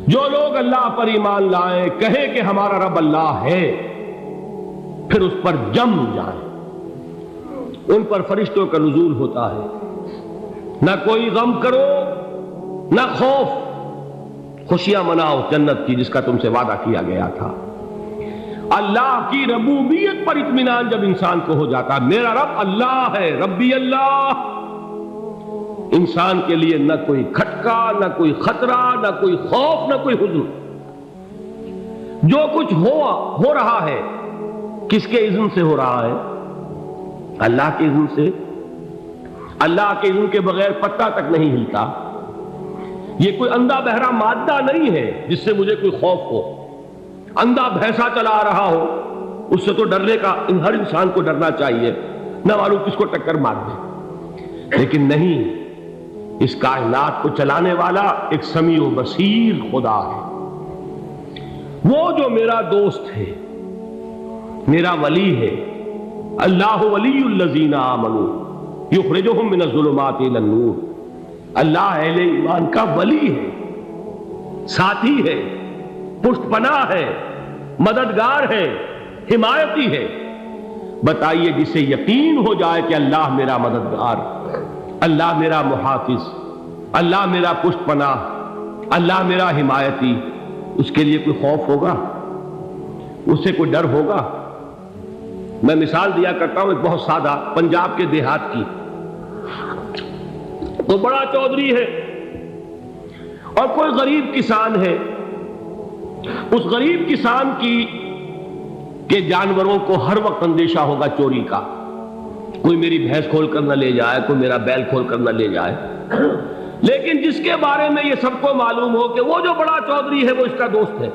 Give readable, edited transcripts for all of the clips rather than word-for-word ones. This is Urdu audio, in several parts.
جو لوگ اللہ پر ایمان لائیں، کہیں کہ ہمارا رب اللہ ہے، پھر اس پر جم جائیں، ان پر فرشتوں کا نزول ہوتا ہے۔ نہ کوئی غم کرو نہ خوف، خوشیاں مناؤ جنت کی جس کا تم سے وعدہ کیا گیا تھا۔ اللہ کی ربوبیت پر اطمینان جب انسان کو ہو جاتا، میرا رب اللہ ہے، ربی اللہ، انسان کے لیے نہ کوئی کھٹکا، نہ کوئی خطرہ، نہ کوئی خوف، نہ کوئی حزن۔ جو کچھ ہو رہا ہے کس کے اذن سے ہو رہا ہے؟ اللہ کے اذن سے۔ اللہ کے اذن کے بغیر پتہ تک نہیں ہلتا۔ یہ کوئی اندھا بہرا مادہ نہیں ہے جس سے مجھے کوئی خوف ہو۔ اندھا بھینسا چلا آ رہا ہو اس سے تو ڈرنے کا ہر انسان کو ڈرنا چاہیے، نہ معلوم کس کو ٹکر مار دے۔ لیکن نہیں، اس کائنات کو چلانے والا ایک سمیع و بصیر خدا ہے۔ وہ جو میرا دوست ہے، میرا ولی ہے۔ اللہ ولی الذین آمنوا یخرجہم من الظلمات الی النور۔ اللہ اہل ایمان کا ولی ہے، ساتھی ہے، پشت پناہ ہے، مددگار ہے، حمایتی ہے۔ بتائیے جسے یقین ہو جائے کہ اللہ میرا مددگار، اللہ میرا محافظ، اللہ میرا پشت پناہ، اللہ میرا حمایتی، اس کے لیے کوئی خوف ہوگا؟ اس سے کوئی ڈر ہوگا؟ میں مثال دیا کرتا ہوں ایک بہت سادہ، پنجاب کے دیہات کی۔ تو بڑا چودھری ہے اور کوئی غریب کسان ہے۔ اس غریب کسان کے جانوروں کو ہر وقت اندیشہ ہوگا چوری کا، کوئی میری بھینس کھول کر نہ لے جائے، کوئی میرا بیل کھول کر نہ لے جائے۔ لیکن جس کے بارے میں یہ سب کو معلوم ہو کہ وہ جو بڑا چودھری ہے وہ اس کا دوست ہے،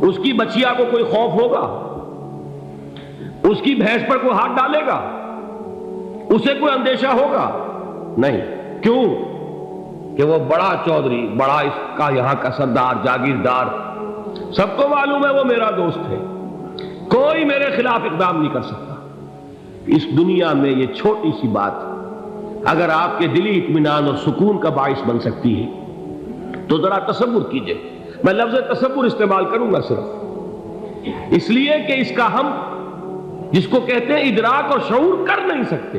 اس کی بچیا کو کوئی خوف ہوگا؟ اس کی بھینس پر کوئی ہاتھ ڈالے گا؟ اسے کوئی اندیشہ ہوگا؟ نہیں۔ کیوں؟ کہ وہ بڑا چودھری، بڑا اس کا یہاں کا سردار، جاگیردار، سب کو معلوم ہے وہ میرا دوست ہے، کوئی میرے خلاف اقدام نہیں کر سکتا۔ اس دنیا میں یہ چھوٹی سی بات اگر آپ کے دلی اطمینان اور سکون کا باعث بن سکتی ہے تو ذرا تصور کیجئے۔ میں لفظ تصور استعمال کروں گا صرف اس لیے کہ اس کا ہم جس کو کہتے ہیں ادراک اور شعور کر نہیں سکتے،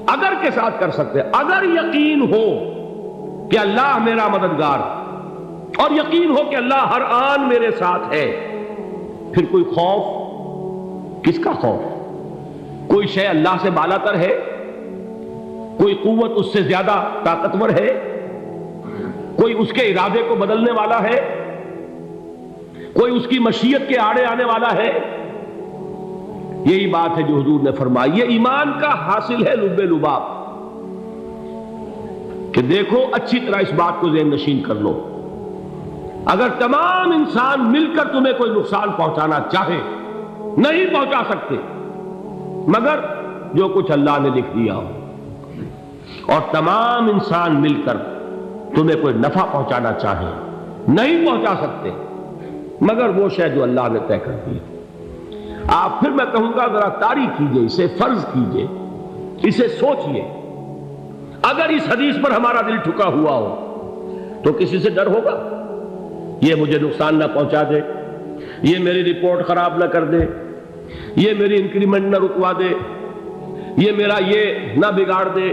اگر کے ساتھ کر سکتے۔ اگر یقین ہو کہ اللہ میرا مددگار اور یقین ہو کہ اللہ ہر آن میرے ساتھ ہے، پھر کوئی خوف؟ کس کا خوف؟ کوئی شے اللہ سے بالا تر ہے؟ کوئی قوت اس سے زیادہ طاقتور ہے؟ کوئی اس کے ارادے کو بدلنے والا ہے؟ کوئی اس کی مشیت کے آڑے آنے والا ہے؟ یہی بات ہے جو حضور نے فرمائی۔ یہ ایمان کا حاصل ہے لب لباب، کہ دیکھو اچھی طرح اس بات کو ذہن نشین کر لو، اگر تمام انسان مل کر تمہیں کوئی نقصان پہنچانا چاہے نہیں پہنچا سکتے، مگر جو کچھ اللہ نے لکھ دیا ہو، اور تمام انسان مل کر تمہیں کوئی نفع پہنچانا چاہے نہیں پہنچا سکتے، مگر وہ شے جو اللہ نے طے کر دی۔ آپ پھر میں کہوں گا ذرا تاریخ کیجئے، اسے فرض کیجئے، اسے سوچئے۔ اگر اس حدیث پر ہمارا دل ٹھکا ہوا ہو تو کسی سے ڈر ہوگا؟ یہ مجھے نقصان نہ پہنچا دے، یہ میری رپورٹ خراب نہ کر دے، یہ میری انکریمنٹ نہ رکوا دے، یہ میرا یہ نہ بگاڑ دے،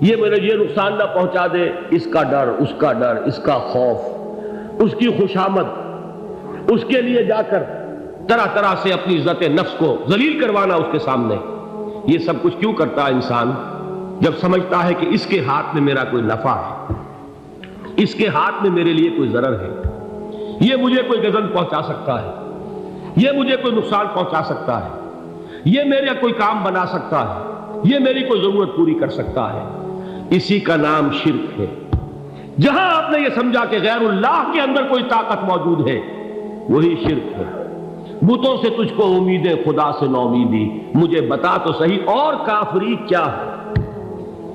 یہ میرے یہ نقصان نہ پہنچا دے۔ اس کا ڈر، اس کا ڈر، اس کا خوف، اس کی خوشامد، اس کے لیے جا کر طرح طرح سے اپنی عزت نفس کو ذلیل کروانا اس کے سامنے، یہ سب کچھ کیوں کرتا ہے انسان؟ جب سمجھتا ہے کہ اس کے ہاتھ میں میرا کوئی نفع ہے، اس کے ہاتھ میں میرے لیے کوئی ضرر ہے، یہ مجھے کوئی غضب پہنچا سکتا ہے، یہ مجھے کوئی نقصان پہنچا سکتا ہے، یہ میرا کوئی کام بنا سکتا ہے، یہ میری کوئی ضرورت پوری کر سکتا ہے، اسی کا نام شرک ہے۔ جہاں آپ نے یہ سمجھا کہ غیر اللہ کے اندر کوئی طاقت موجود ہے، وہی شرک ہے۔ بتوں سے تجھ کو امیدیں، خدا سے نو امیدی، مجھے بتا تو صحیح اور کافری کیا ہے؟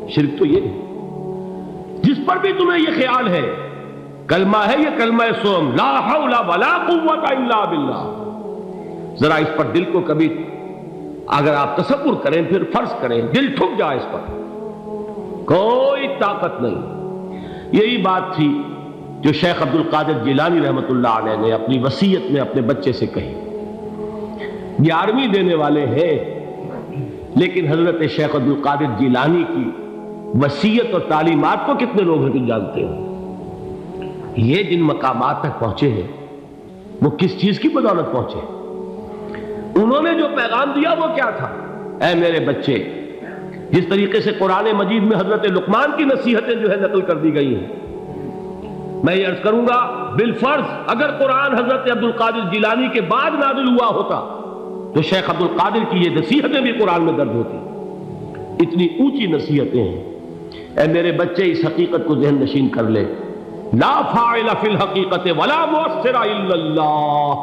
شرک تو یہ ہے۔ جس پر بھی تمہیں یہ خیال ہے، کلمہ ہے یہ کلمہ سوم، لا حول ولا قوت الا باللہ، ذرا اس پر دل کو کبھی اگر آپ تصور کریں، پھر فرض کریں، دل ٹھک جائے اس پر، کوئی طاقت نہیں۔ یہی بات تھی جو شیخ عبد القادر جیلانی رحمۃ اللہ علیہ نے اپنی وصیت میں اپنے بچے سے کہی. 11ویں دینے والے ہیں، لیکن حضرت شیخ عبد القادر جیلانی کی وصیت اور تعلیمات کو کتنے لوگ ہیں کہ جانتے ہو؟ یہ جن مقامات تک پہنچے ہیں وہ کس چیز کی بدولت پہنچے؟ انہوں نے جو پیغام دیا وہ کیا تھا؟ اے میرے بچے، جس طریقے سے قرآن مجید میں حضرت لقمان کی نصیحتیں جو ہے نقل کر دی گئی ہیں، میں یہ عرض کروں گا بالفرض اگر قرآن حضرت عبد القادر جیلانی کے بعد نازل ہوا ہوتا تو شیخ عبد القادر کی یہ نصیحتیں بھی قرآن میں درج ہوتی. اتنی اونچی نصیحتیں ہیں. اے میرے بچے، اس حقیقت کو ذہن نشین کر لے، لا فاعل فی الحقیقت ولا مؤثر الا اللہ.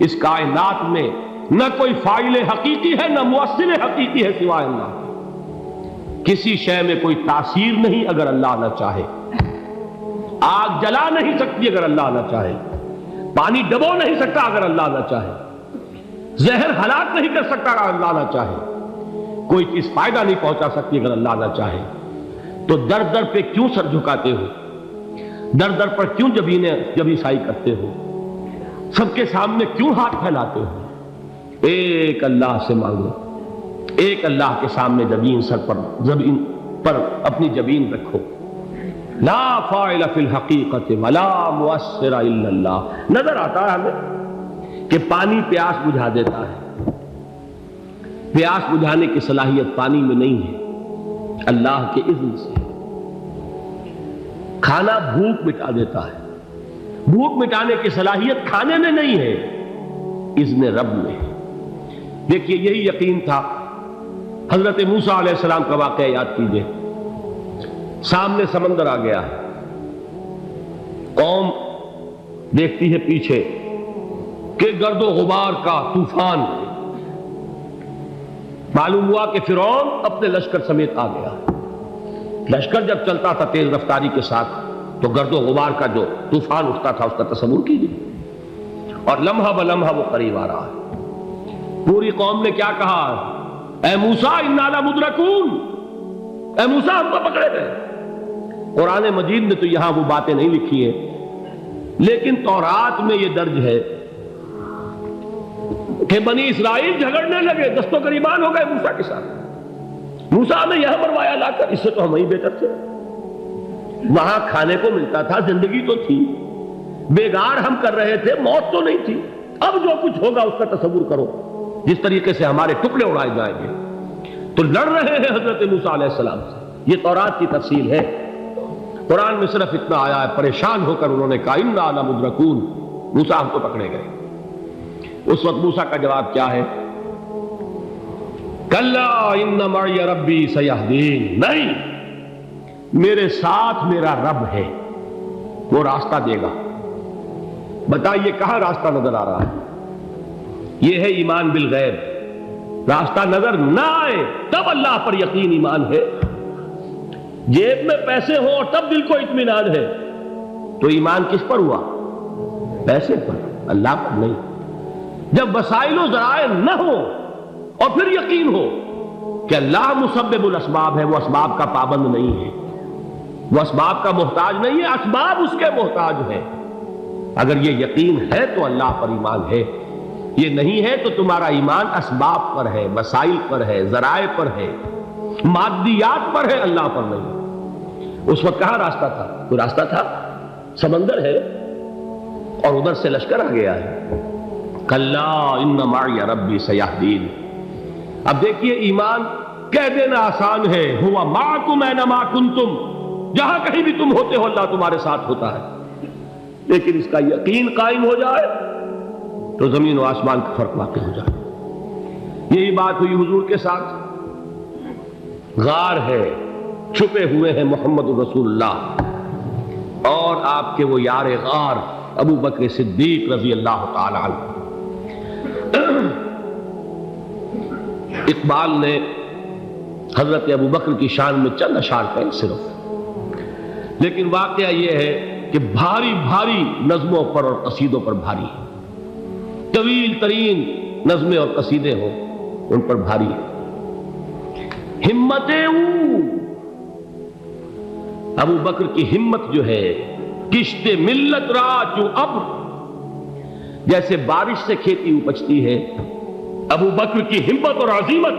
اس کائنات میں نہ کوئی فاعل حقیقی ہے نہ مؤثر حقیقی ہے سوائے اللہ. کسی شے میں کوئی تاثیر نہیں اگر اللہ نہ چاہے. آگ جلا نہیں سکتی اگر اللہ نہ چاہے. پانی ڈبو نہیں سکتا اگر اللہ نہ چاہے. زہر ہلاک نہیں کر سکتا اگر اللہ نہ چاہے. کوئی چیز فائدہ نہیں پہنچا سکتی اگر اللہ نہ چاہے. تو در در پہ کیوں سر جھکاتے ہو؟ در در پر کیوں جبیں سائی کرتے ہو؟ سب کے سامنے کیوں ہاتھ پھیلاتے ہو؟ ایک اللہ سے مانگو. ایک اللہ کے سامنے زمین پر اپنی جبین رکھو. لا فاعل فی الحقیقت ولا مؤثر الا اللہ. نظر آتا ہے ہمیں کہ پانی پیاس بجھا دیتا ہے. پیاس بجھانے کی صلاحیت پانی میں نہیں ہے، اللہ کے اذن سے. کھانا بھوک مٹا دیتا ہے. بھوک مٹانے کی صلاحیت کھانے میں نہیں ہے، اذن رب میں ہے. دیکھیے یہی یقین تھا. حضرت موسیٰ علیہ السلام کا واقعہ یاد کیجئے. سامنے سمندر آ گیا ہے. قوم دیکھتی ہے پیچھے کہ گرد و غبار کا طوفان. معلوم ہوا کہ فرعون اپنے لشکر سمیت آ گیا. لشکر جب چلتا تھا تیز رفتاری کے ساتھ تو گرد و غبار کا جو طوفان اٹھتا تھا اس کا تصور کیجیے. اور لمحہ بلمحہ وہ قریب آ رہا ہے. پوری قوم نے کیا کہا؟ اے موسیٰ انا لمدرکون. اے موسیٰ ہم کو پکڑے گئے. قرآن مجید نے تو یہاں وہ باتیں نہیں لکھی ہیں، لیکن تورات میں یہ درج ہے کہ بنی اسرائیل جھگڑنے لگے، دست و گریبان ہو گئے موسیٰ کے ساتھ. موسیٰ نے یہاں مروایا لا کر، اس سے تو ہم ہی بہتر تھے. وہاں کھانے کو ملتا تھا، زندگی تو تھی، بیگار ہم کر رہے تھے، موت تو نہیں تھی. اب جو کچھ ہوگا اس کا تصور کرو، جس طریقے سے ہمارے ٹکڑے اڑائے جائیں گے. تو لڑ رہے ہیں حضرت موسیٰ علیہ السلام سے. یہ تورات کی تفصیل ہے. قرآن میں صرف اتنا آیا ہے، پریشان ہو کر انہوں نے کہا انا لمدرکون. موسیٰ ہم کو پکڑے گئے. اس وقت موسیٰ کا جواب کیا ہے؟ کلا ان معی ربی سیہدین. نہیں، میرے ساتھ میرا رب ہے، وہ راستہ دے گا. بتائیے کہاں راستہ نظر آ رہا ہے؟ یہ ہے ایمان بالغیب. راستہ نظر نہ آئے تب اللہ پر یقین ایمان ہے. جیب میں پیسے ہوں اور تب دل کو اطمینان ہے تو ایمان کس پر ہوا؟ پیسے پر، اللہ پر نہیں. جب وسائل و ذرائع نہ ہو اور پھر یقین ہو کہ اللہ مسبب الاسباب ہے، وہ اسباب کا پابند نہیں ہے، وہ اسباب کا محتاج نہیں ہے، اسباب اس کے محتاج ہے. اگر یہ یقین ہے تو اللہ پر ایمان ہے. یہ نہیں ہے تو تمہارا ایمان اسباب پر ہے، وسائل پر ہے، ذرائع پر ہے، مادیات پر ہے، اللہ پر نہیں. اس وقت کہاں راستہ تھا؟ کوئی راستہ تھا؟ سمندر ہے اور ادھر سے لشکر آ گیا ہے. کلا ان معی ربی سیہدین. اب دیکھیے ایمان کہہ دینا آسان ہے، ہوا معکم اینما کنتم. جہاں کہیں بھی تم ہوتے ہو اللہ تمہارے ساتھ ہوتا ہے. لیکن اس کا یقین قائم ہو جائے تو زمین و آسمان کا فرق واقع ہو جائے. یہی بات ہوئی حضور کے ساتھ. غار ہے، چھپے ہوئے ہیں محمد رسول اللہ اور آپ کے وہ یار غار ابو بکر صدیق رضی اللہ تعالی عنہ. اقبال نے حضرت ابو بکر کی شان میں چند اشعار کہیں صرف، لیکن واقعہ یہ ہے کہ بھاری بھاری نظموں پر اور قصیدوں پر بھاری ہے. طویل ترین نظمیں اور قصیدے ہوں ان پر بھاری ہے. ہمتیں ابو بکر کی ہمت جو ہے کشت ملت را چو ابر، جیسے بارش سے کھیتی اپجتی ہے، ابو بکر کی ہمت اور عزیمت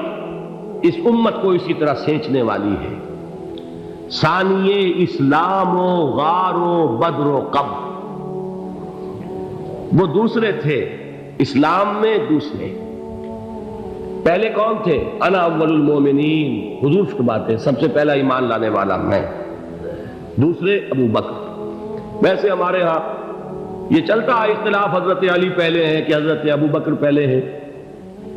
اس امت کو اسی طرح سینچنے والی ہے۔ ثانیے اسلام و غار و بدر و قبر، وہ دوسرے تھے اسلام میں، دوسرے پہلے کون تھے؟ انا اول المومنین، حضور فرماتے سب سے پہلا ایمان لانے والا میں، دوسرے ابو بکر۔ ویسے ہمارے ہاں یہ چلتا ہے اختلاف، حضرت علی پہلے ہیں کہ حضرت ابو بکر پہلے ہیں،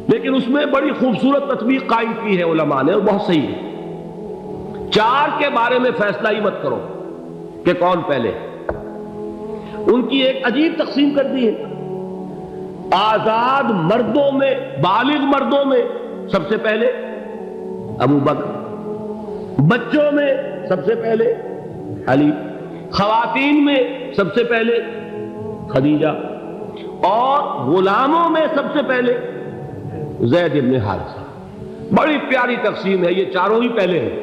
لیکن اس میں بڑی خوبصورت تطبیق قائم کی ہے علماء نے، اور بہت صحیح ہے۔ چار کے بارے میں فیصلہ ہی مت کرو کہ کون پہلے، ان کی ایک عجیب تقسیم کر دی ہے۔ آزاد مردوں میں، بالغ مردوں میں سب سے پہلے ابو بکر، بچوں میں سب سے پہلے علی، خواتین میں سب سے پہلے خدیجہ، اور غلاموں میں سب سے پہلے زید بن حارثہ۔ بڑی پیاری تقسیم ہے، یہ چاروں ہی پہلے ہیں،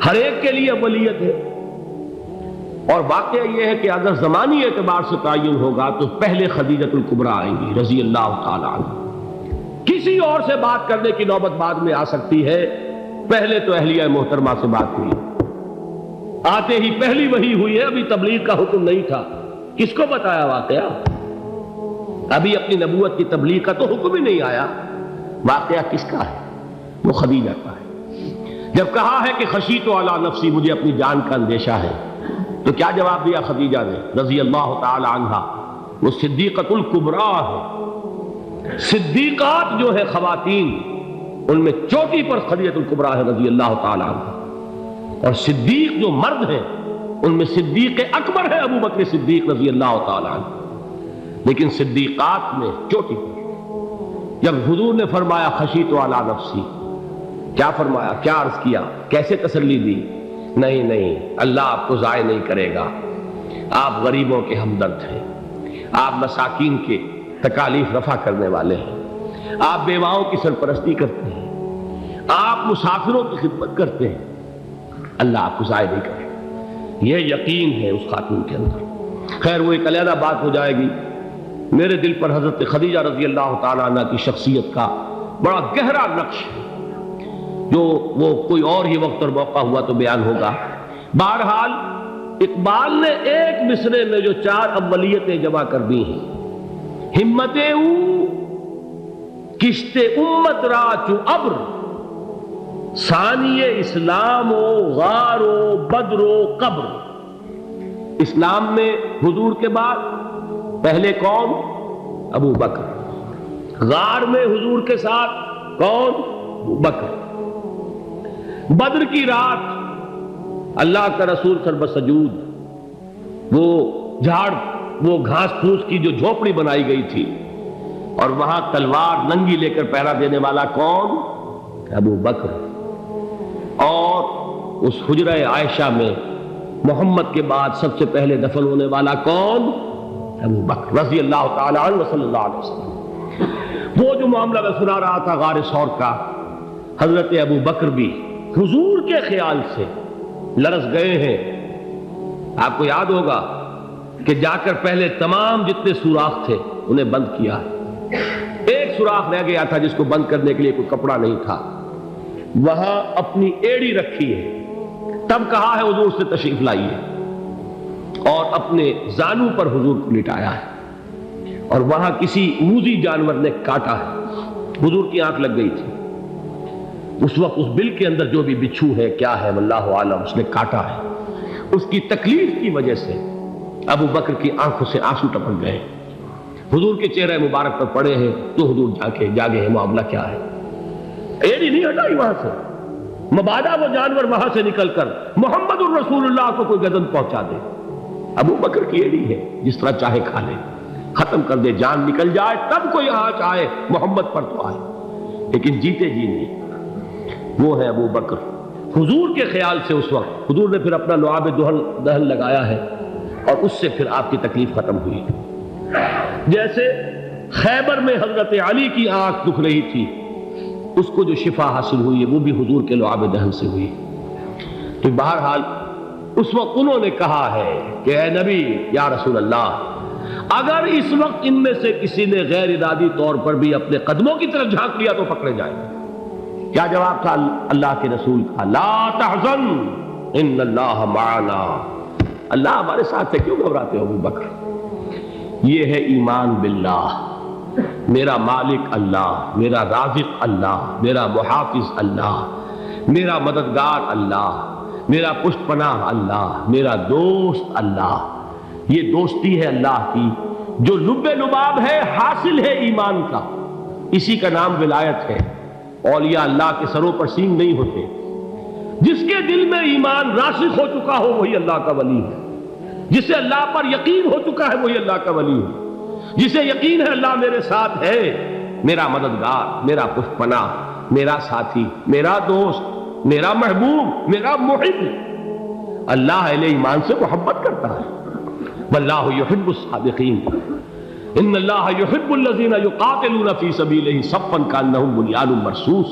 ہر ایک کے لیے اولیت ہے۔ اور واقعہ یہ ہے کہ اگر زمانی اعتبار سے تعین ہوگا تو پہلے خدیجۃ الکبریٰ آئیں گی رضی اللہ تعالی عنہ، کسی اور سے بات کرنے کی نوبت بعد میں آ سکتی ہے، پہلے تو اہلیہ محترمہ سے بات ہوئی، آتے ہی پہلی وحی ہوئی ہے، ابھی تبلیغ کا حکم نہیں تھا، کس کو بتایا واقعہ؟ ابھی اپنی نبوت کی تبلیغ کا تو حکم ہی نہیں آیا، واقعہ کس کا ہے؟ وہ خدیجہ کا ہے۔ جب کہا ہے کہ خشیت علی نفسی، مجھے اپنی جان کا اندیشہ ہے، تو کیا جواب دیا خدیجہ نے رضی اللہ تعالی عنہا؟ وہ صدیقۃ الکبریٰ ہے، صدیقات جو ہے خواتین ان میں چوٹی پر خدیجۃ الکبریٰ ہے رضی اللہ تعالی عنہا، اور صدیق جو مرد ہیں ان میں صدیق اکبر ہے ابو بکر صدیق رضی اللہ تعالی عنہ، لیکن صدیقات میں چوٹی پر۔ جب حضور نے فرمایا خشیت علی نفسی، کیا فرمایا، کیا عرض کیا، کیسے تسلی دی؟ نہیں نہیں، اللہ آپ کو ضائع نہیں کرے گا، آپ غریبوں کے ہمدرد ہیں، آپ مساکین کے تکالیف رفع کرنے والے ہیں، آپ بیواؤں کی سرپرستی کرتے ہیں، آپ مسافروں کی خدمت کرتے ہیں، اللہ آپ کو ضائع نہیں کرے گا۔ یہ یقین ہے اس خاتون کے اندر۔ خیر وہ ایک علیحدہ بات ہو جائے گی۔ میرے دل پر حضرت خدیجہ رضی اللہ تعالیٰ عنہ کی شخصیت کا بڑا گہرا نقش ہے، جو وہ کوئی اور ہی وقت اور موقع ہوا تو بیان ہوگا۔ بہرحال اقبال نے ایک مصرے میں جو چار اولیتیں جمع کر دی ہیں، ہمت او کشت امت را چو ابر، ثانی اسلام و غار و بدر و قبر۔ اسلام میں حضور کے بعد پہلے کون؟ ابو بکر۔ غار میں حضور کے ساتھ کون؟ ابو بکر۔ بدر کی رات اللہ کا رسول سر سجود، وہ جھاڑ، وہ گھاس پھوس کی جو جھوپڑی بنائی گئی تھی، اور وہاں تلوار ننگی لے کر پہرا دینے والا کون؟ ابو بکر۔ اور اس حجرہ عائشہ میں محمد کے بعد سب سے پہلے دفن ہونے والا کون؟ ابو بکر رضی اللہ تعالی عنہ صلی اللہ علیہ وسلم۔ وہ جو معاملہ میں سنا رہا تھا غار ثور کا، حضرت ابو بکر بھی حضور کے خیال سے لرز گئے ہیں۔ آپ کو یاد ہوگا کہ جا کر پہلے تمام جتنے سوراخ تھے انہیں بند کیا ہے، ایک سوراخ رہ گیا تھا جس کو بند کرنے کے لیے کوئی کپڑا نہیں تھا، وہاں اپنی ایڑی رکھی ہے، تب کہا ہے حضور سے تشریف لائیے، اور اپنے زانو پر حضور کو لٹایا ہے، اور وہاں کسی موذی جانور نے کاٹا ہے، حضور کی آنکھ لگ گئی تھی، اس وقت اس بل کے اندر جو بھی بچھو ہے کیا ہے واللہ عالم، اس نے کاٹا ہے، اس کی تکلیف کی وجہ سے ابو بکر کی آنکھوں سے آنسو ٹپک گئے، حضور کے چہرے مبارک پر پڑے ہیں، تو حضور جاگے ہیں، معاملہ کیا ہے؟ ایڑی نہیں ہٹائی وہاں سے، مبادا وہ جانور وہاں سے نکل کر محمد الرسول اللہ کو کوئی گزن پہنچا دے، ابو بکر کی ایڑی ہے، جس طرح چاہے کھا لے، ختم کر دے، جان نکل جائے تب کوئی آنچ آئے، محمد پر تو آئے، لیکن جیتے جی نہیں۔ وہ ہے ابو بکر۔ حضور کے خیال سے اس وقت حضور نے پھر اپنا لعاب دہن لگایا ہے، اور اس سے پھر آپ کی تکلیف ختم ہوئی۔ جیسے خیبر میں حضرت علی کی آنکھ دکھ رہی تھی، اس کو جو شفا حاصل ہوئی ہے وہ بھی حضور کے لعاب دہن سے ہوئی۔ تو بہرحال اس وقت انہوں نے کہا ہے کہ اے نبی یا رسول اللہ، اگر اس وقت ان میں سے کسی نے غیر ارادی طور پر بھی اپنے قدموں کی طرف جھانک لیا تو پکڑے جائیں گے۔ کیا جواب تھا اللہ کے رسول کا؟ لا تحزن ان اللہ معنا، اللہ ہمارے ساتھ ہے، کیوں گھبراتے ہو ابو بکر؟ یہ ہے ایمان باللہ، میرا مالک اللہ، میرا رازق اللہ، میرا محافظ اللہ، میرا مددگار اللہ، میرا پشت پناہ اللہ، میرا دوست اللہ۔ یہ دوستی ہے اللہ کی جو لب لباب ہے، حاصل ہے ایمان کا، اسی کا نام ولایت ہے۔ اولیاء اللہ کے سروں پر سینگ نہیں ہوتے، جس کے دل میں ایمان راسخ ہو چکا ہو وہی اللہ کا ولی ہے، جسے اللہ پر یقین ہو چکا ہے وہی اللہ کا ولی ہے، جسے یقین ہے اللہ میرے ساتھ ہے، میرا مددگار، میرا پشت پناہ، میرا ساتھی، میرا دوست، میرا محبوب، میرا محب۔ اللہ اہل ایمان سے محبت کرتا ہے۔ واللہ یحب الصادقین، ان اللہ یحب الذین یقاتلون فی سبیلہ صفا کانہم بنیان مرصوص۔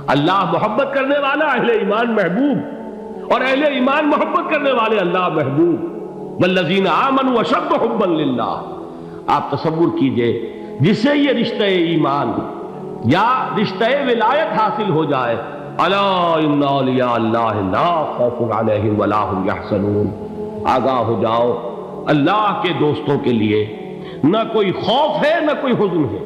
اللہ محبت کرنے والا، اہل ایمان محبوب، اور اہل ایمان محبت کرنے والے اللہ محبوب۔ والذین آمنوا اشد حبا للہ۔ آپ تصور کیجئے جسے یہ رشتہ ایمان یا رشتہ ولایت حاصل ہو جائے، الا ان اولیاء اللہ لا خوف علیہم ولا هم یحزنون، آگاہ ہو جاؤ اللہ کے دوستوں کے لیے نہ کوئی خوف ہے نہ کوئی حزن ہے۔